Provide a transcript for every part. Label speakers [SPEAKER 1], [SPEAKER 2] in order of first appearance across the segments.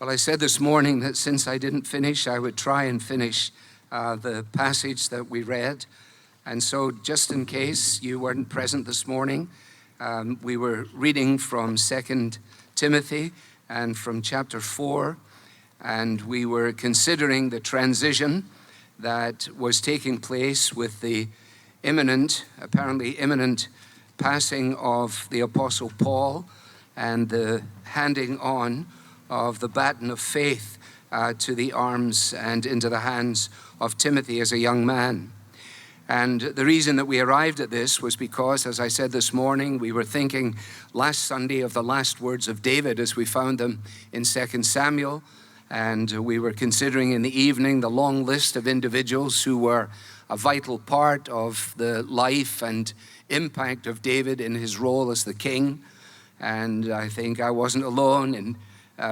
[SPEAKER 1] Well, I said this morning that since I didn't finish, I would try and finish the passage that we read. And so just in case you weren't present this morning, we were reading from 2 Timothy and from chapter 4, and we were considering the transition that was taking place with the apparently imminent passing of the Apostle Paul and the handing on of the baton of faith to the arms and into the hands of Timothy as a young man. And the reason that we arrived at this was because, as I said this morning, we were thinking last Sunday of the last words of David as we found them in 2 Samuel. And we were considering in the evening the long list of individuals who were a vital part of the life and impact of David in his role as the king. And I think I wasn't alone in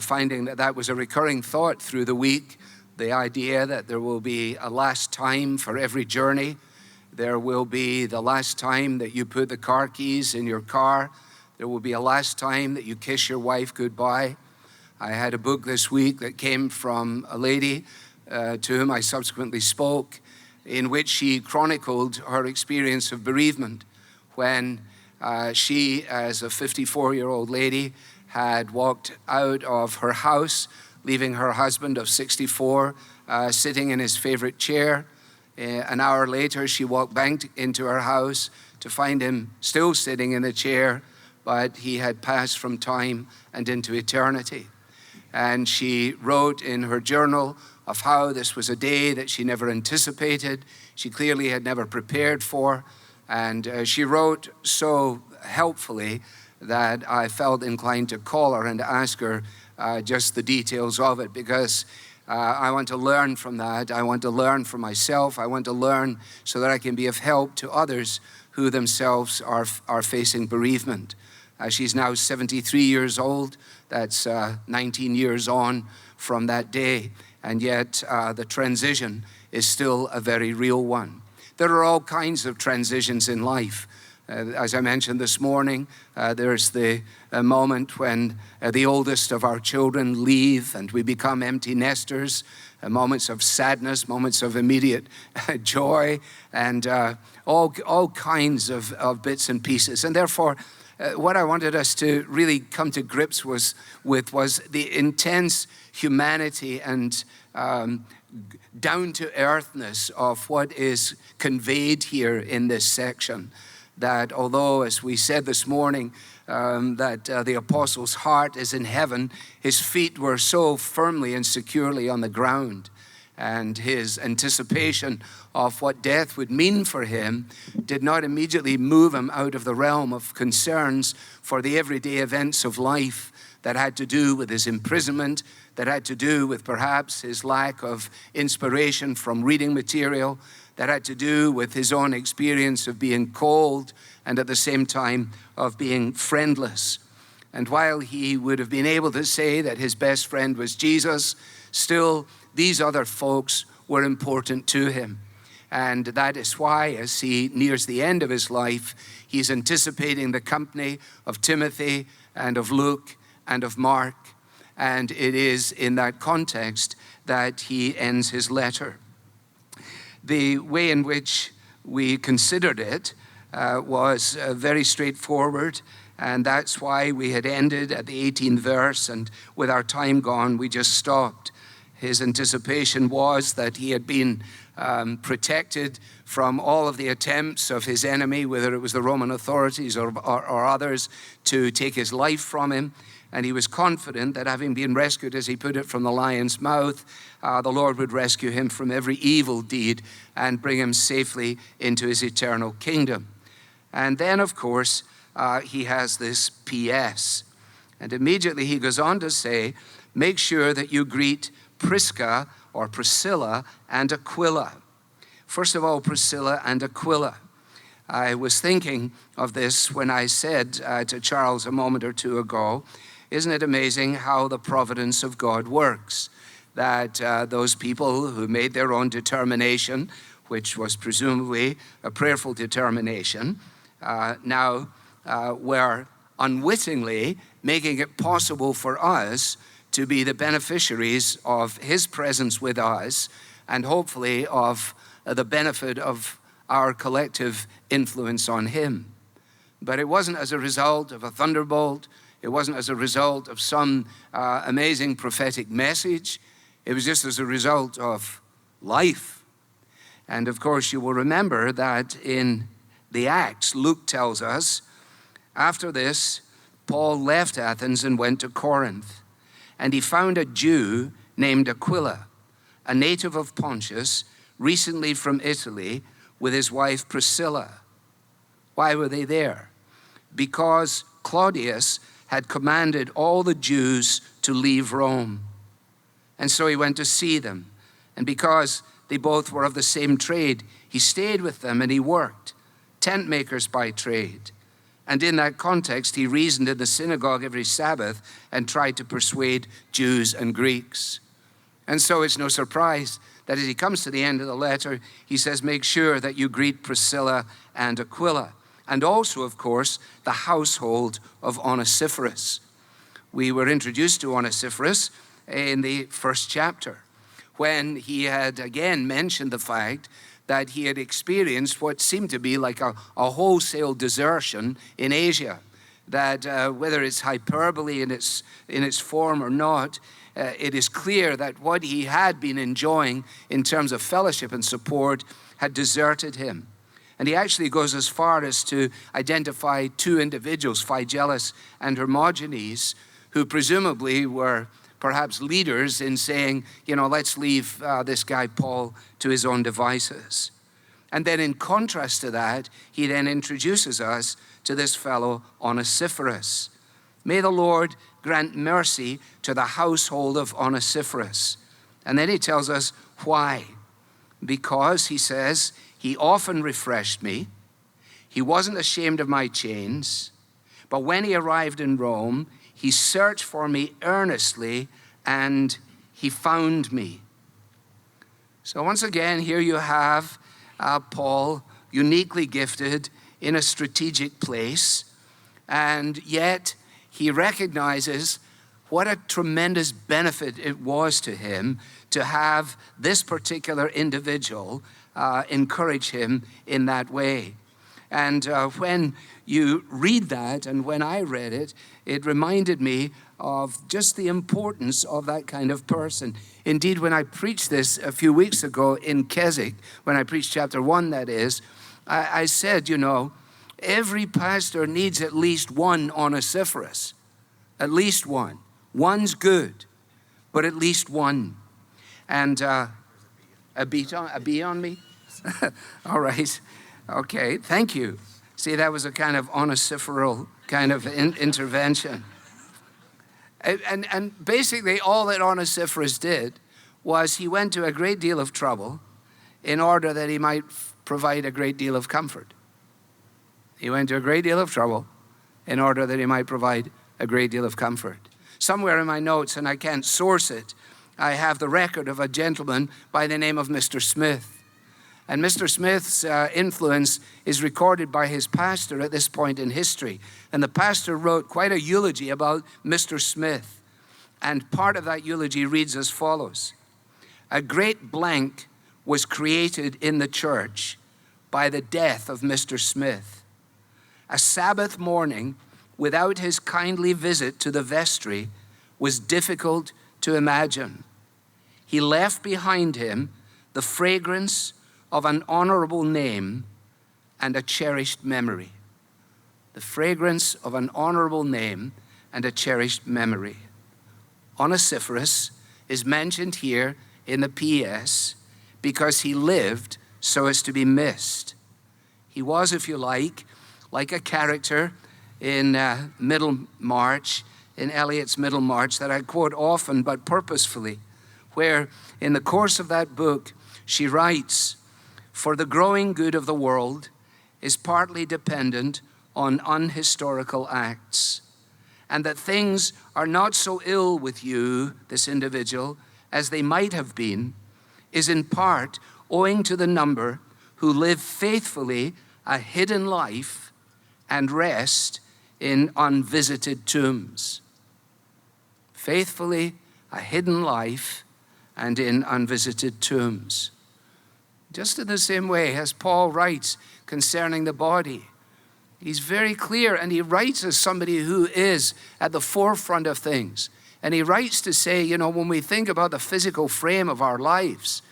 [SPEAKER 1] finding that was a recurring thought through the week, the idea that there will be a last time for every journey. There will be the last time that you put the car keys in your car. There will be a last time that you kiss your wife goodbye. I had a book this week that came from a lady to whom I subsequently spoke, in which she chronicled her experience of bereavement when she, as a 54-year-old lady, had walked out of her house, leaving her husband of 64 sitting in his favorite chair. An hour later, she walked back into her house to find him still sitting in the chair, but he had passed from time and into eternity. And she wrote in her journal of how this was a day that she never anticipated, she clearly had never prepared for, and she wrote so helpfully that I felt inclined to call her and ask her just the details of it, because I want to learn from that. I want to learn for myself. I want to learn so that I can be of help to others who themselves are facing bereavement. She's now 73 years old. That's 19 years on from that day, and yet the transition is still a very real one. There are all kinds of transitions in life. As I mentioned this morning, there's the moment when the oldest of our children leave and we become empty nesters, moments of sadness, moments of immediate joy, and all kinds of bits and pieces. And therefore, what I wanted us to really come to grips with was the intense humanity and down-to-earthness of what is conveyed here in this section. That although, as we said this morning, that the apostle's heart is in heaven, his feet were so firmly and securely on the ground, and his anticipation of what death would mean for him did not immediately move him out of the realm of concerns for the everyday events of life that had to do with his imprisonment, that had to do with perhaps his lack of inspiration from reading material, that had to do with his own experience of being cold and at the same time of being friendless. And while he would have been able to say that his best friend was Jesus, still these other folks were important to him. And that is why, as he nears the end of his life, he's anticipating the company of Timothy and of Luke and of Mark. And it is in that context that he ends his letter. The way in which we considered it was very straightforward, and that's why we had ended at the 18th verse, and with our time gone, we just stopped. His anticipation was that he had been protected from all of the attempts of his enemy, whether it was the Roman authorities or others, to take his life from him. And he was confident that having been rescued, as he put it, from the lion's mouth, the Lord would rescue him from every evil deed and bring him safely into his eternal kingdom. And then, of course, he has this P.S. And immediately he goes on to say, make sure that you greet Prisca or Priscilla and Aquila. First of all, Priscilla and Aquila. I was thinking of this when I said to Charles a moment or two ago, isn't it amazing how the providence of God works? That those people who made their own determination, which was presumably a prayerful determination, now were unwittingly making it possible for us to be the beneficiaries of his presence with us and hopefully of the benefit of our collective influence on him. But it wasn't as a result of a thunderbolt. It wasn't as a result of some amazing prophetic message. It was just as a result of life. And of course, you will remember that in the Acts, Luke tells us, after this, Paul left Athens and went to Corinth. And he found a Jew named Aquila, a native of Pontus, recently from Italy, with his wife Priscilla. Why were they there? Because Claudius had commanded all the Jews to leave Rome. And so he went to see them. And because they both were of the same trade, he stayed with them and he worked, tent makers by trade. And in that context, he reasoned in the synagogue every Sabbath and tried to persuade Jews and Greeks. And so it's no surprise that as he comes to the end of the letter, he says, make sure that you greet Priscilla and Aquila. And also, of course, the household of Onesiphorus. We were introduced to Onesiphorus in the first chapter, when he had again mentioned the fact that he had experienced what seemed to be like a wholesale desertion in Asia. That whether it's hyperbole in its form or not, it is clear that what he had been enjoying in terms of fellowship and support had deserted him. And he actually goes as far as to identify two individuals, Phygelus and Hermogenes, who presumably were perhaps leaders in saying, let's leave this guy Paul to his own devices. And then in contrast to that, he then introduces us to this fellow Onesiphorus. May the Lord grant mercy to the household of Onesiphorus. And then he tells us why. Because, he says, he often refreshed me. He wasn't ashamed of my chains. But when he arrived in Rome, he searched for me earnestly, and he found me. So once again, here you have Paul, uniquely gifted in a strategic place, and yet he recognizes what a tremendous benefit it was to him to have this particular individual encourage him in that way. And when you read that, and when I read it, it reminded me of just the importance of that kind of person. Indeed, when I preached this a few weeks ago in Keswick, when I preached chapter 1, that is, I said, every pastor needs at least one Onesiphorus. At least one. One's good, but at least one. And a bee on me? All right. Okay, thank you. See, that was a kind of onesiphoral kind of intervention. And basically all that Onesiphorus did was he went to a great deal of trouble in order that he might provide a great deal of comfort. He went to a great deal of trouble in order that he might provide a great deal of comfort. Somewhere in my notes, and I can't source it, I have the record of a gentleman by the name of Mr. Smith. And Mr. Smith's influence is recorded by his pastor at this point in history. And the pastor wrote quite a eulogy about Mr. Smith. And part of that eulogy reads as follows. A great blank was created in the church by the death of Mr. Smith. A Sabbath morning without his kindly visit to the vestry was difficult to imagine. He left behind him the fragrance of an honorable name and a cherished memory. The fragrance of an honorable name and a cherished memory. Onesiphorus is mentioned here in the PS because he lived so as to be missed. He was, if you like a character in Middlemarch, in Eliot's Middlemarch, that I quote often but purposefully, where in the course of that book she writes, "For the growing good of the world is partly dependent on unhistorical acts, and that things are not so ill with you, this individual, as they might have been, is in part owing to the number who live faithfully a hidden life and rest in unvisited tombs." Faithfully a hidden life, and in unvisited tombs. Just in the same way as Paul writes concerning the body. He's very clear, and he writes as somebody who is at the forefront of things. And he writes to say, when we think about the physical frame of our lives,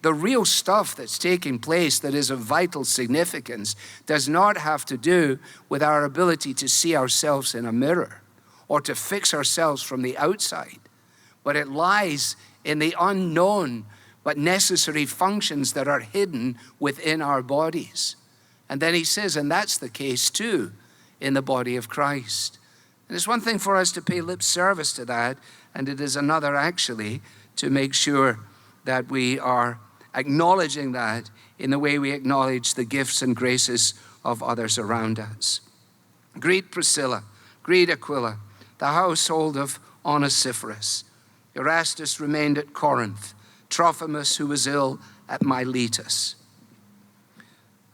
[SPEAKER 1] the real stuff that's taking place that is of vital significance does not have to do with our ability to see ourselves in a mirror or to fix ourselves from the outside, but it lies in the unknown but necessary functions that are hidden within our bodies. And then he says, and that's the case too in the body of Christ. And it's one thing for us to pay lip service to that, and it is another actually to make sure that we are acknowledging that in the way we acknowledge the gifts and graces of others around us. Greet Priscilla, greet Aquila, the household of Onesiphorus. Erastus remained at Corinth, Trophimus, who was ill, at Miletus.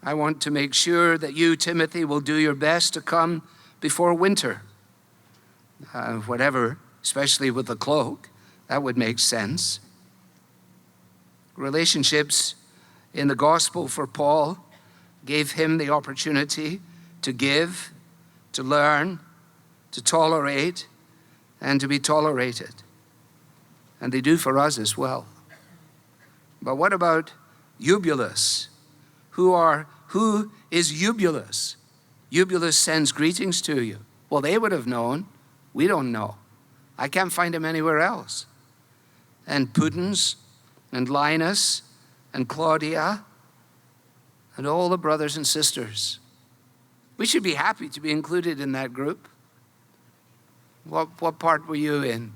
[SPEAKER 1] I want to make sure that you, Timothy, will do your best to come before winter. Whatever, especially with the cloak, that would make sense. Relationships in the gospel for Paul gave him the opportunity to give, to learn, to tolerate, and to be tolerated. And they do for us as well. But what about Eubulus? Who is Eubulus? Eubulus sends greetings to you. Well, they would have known. We don't know. I can't find him anywhere else. And Pudens, and Linus, and Claudia, and all the brothers and sisters. We should be happy to be included in that group. What part were you in?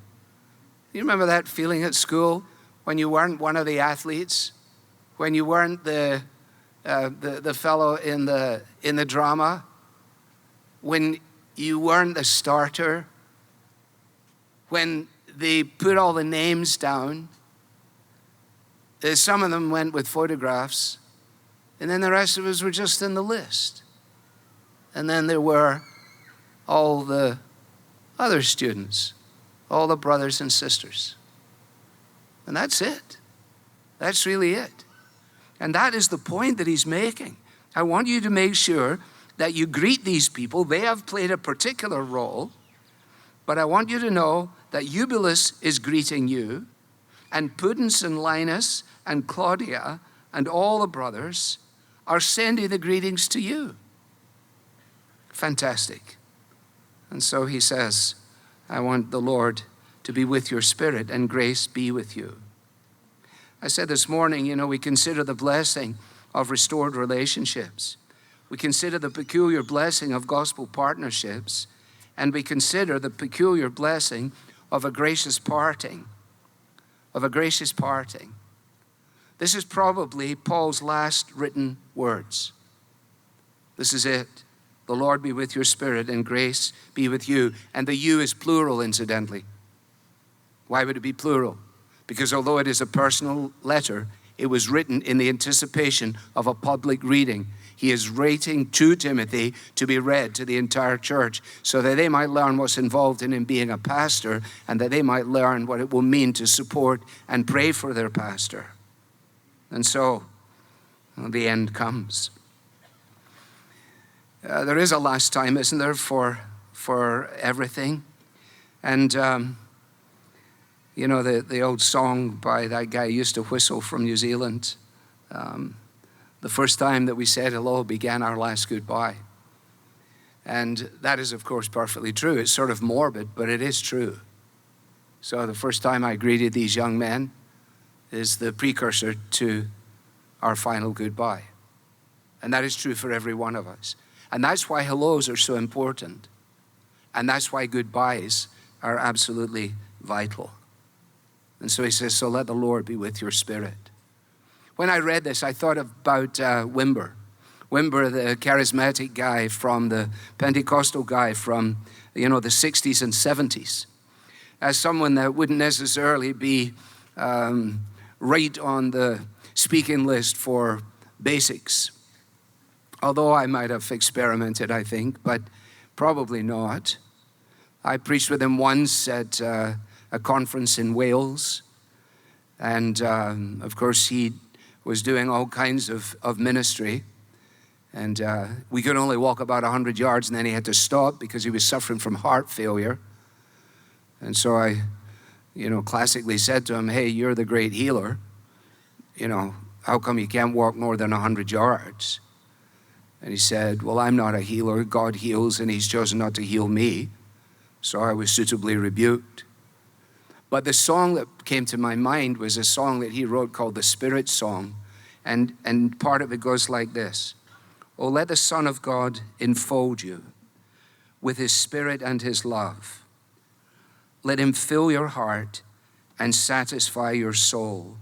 [SPEAKER 1] You remember that feeling at school when you weren't one of the athletes? When you weren't the fellow in the drama? When you weren't the starter? When they put all the names down? Some of them went with photographs, and then the rest of us were just in the list. And then there were all the other students, all the brothers and sisters. And that's it. That's really it. And that is the point that he's making. I want you to make sure that you greet these people. They have played a particular role, but I want you to know that Eubulus is greeting you, and Pudens and Linus and Claudia and all the brothers are sending the greetings to you. Fantastic. And so he says, I want the Lord to be with your spirit, and grace be with you. I said this morning, we consider the blessing of restored relationships. We consider the peculiar blessing of gospel partnerships, and we consider the peculiar blessing of a gracious parting. This is probably Paul's last written words. This is it. The Lord be with your spirit, and grace be with you. And the you is plural, incidentally. Why would it be plural? Because although it is a personal letter, it was written in the anticipation of a public reading. He is writing to Timothy to be read to the entire church so that they might learn what's involved in him being a pastor, and that they might learn what it will mean to support and pray for their pastor. And so the end comes. There is a last time, isn't there, for everything? And, the old song by that guy who used to whistle from New Zealand, the first time that we said hello began our last goodbye. And that is, of course, perfectly true. It's sort of morbid, but it is true. So the first time I greeted these young men is the precursor to our final goodbye. And that is true for every one of us. And that's why hellos are so important. And that's why goodbyes are absolutely vital. And so he says, so let the Lord be with your spirit. When I read this, I thought about Wimber. Wimber, the charismatic guy from the Pentecostal guy from, the 60s and 70s. As someone that wouldn't necessarily be right on the speaking list for basics. Although I might have experimented, I think, but probably not. I preached with him once at a conference in Wales. And of course, he was doing all kinds of ministry. And we could only walk about 100 yards, and then he had to stop because he was suffering from heart failure. And so I, classically said to him, hey, you're the great healer. How come you can't walk more than 100 yards? And he said, well, I'm not a healer. God heals, and he's chosen not to heal me. So I was suitably rebuked. But the song that came to my mind was a song that he wrote called the Spirit Song. And part of it goes like this. Oh, let the Son of God enfold you with his Spirit and his love. Let him fill your heart and satisfy your soul.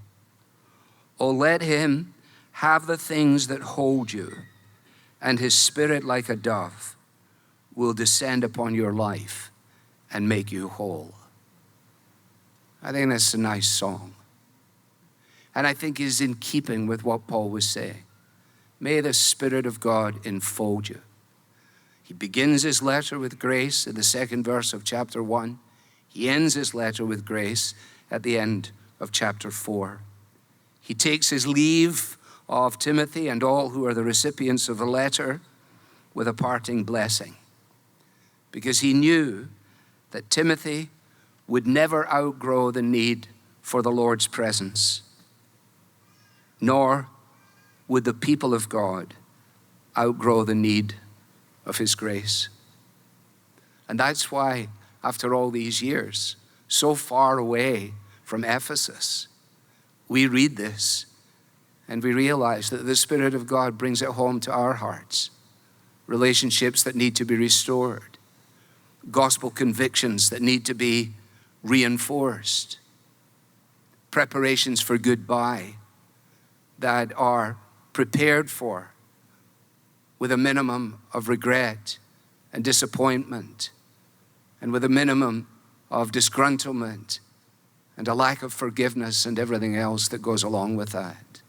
[SPEAKER 1] Oh, let him have the things that hold you, and his Spirit like a dove will descend upon your life and make you whole. I think that's a nice song. And I think is in keeping with what Paul was saying. May the Spirit of God enfold you. He begins his letter with grace in the second verse of chapter 1. He ends his letter with grace at the end of chapter 4. He takes his leave of Timothy and all who are the recipients of the letter with a parting blessing, because he knew that Timothy would never outgrow the need for the Lord's presence, nor would the people of God outgrow the need of his grace. And that's why, after all these years, so far away from Ephesus, we read this and we realize that the Spirit of God brings it home to our hearts. Relationships that need to be restored, gospel convictions that need to be reinforced, preparations for goodbye that are prepared for with a minimum of regret and disappointment, and with a minimum of disgruntlement and a lack of forgiveness and everything else that goes along with that.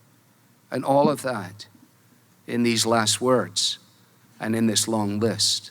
[SPEAKER 1] And all of that in these last words and in this long list.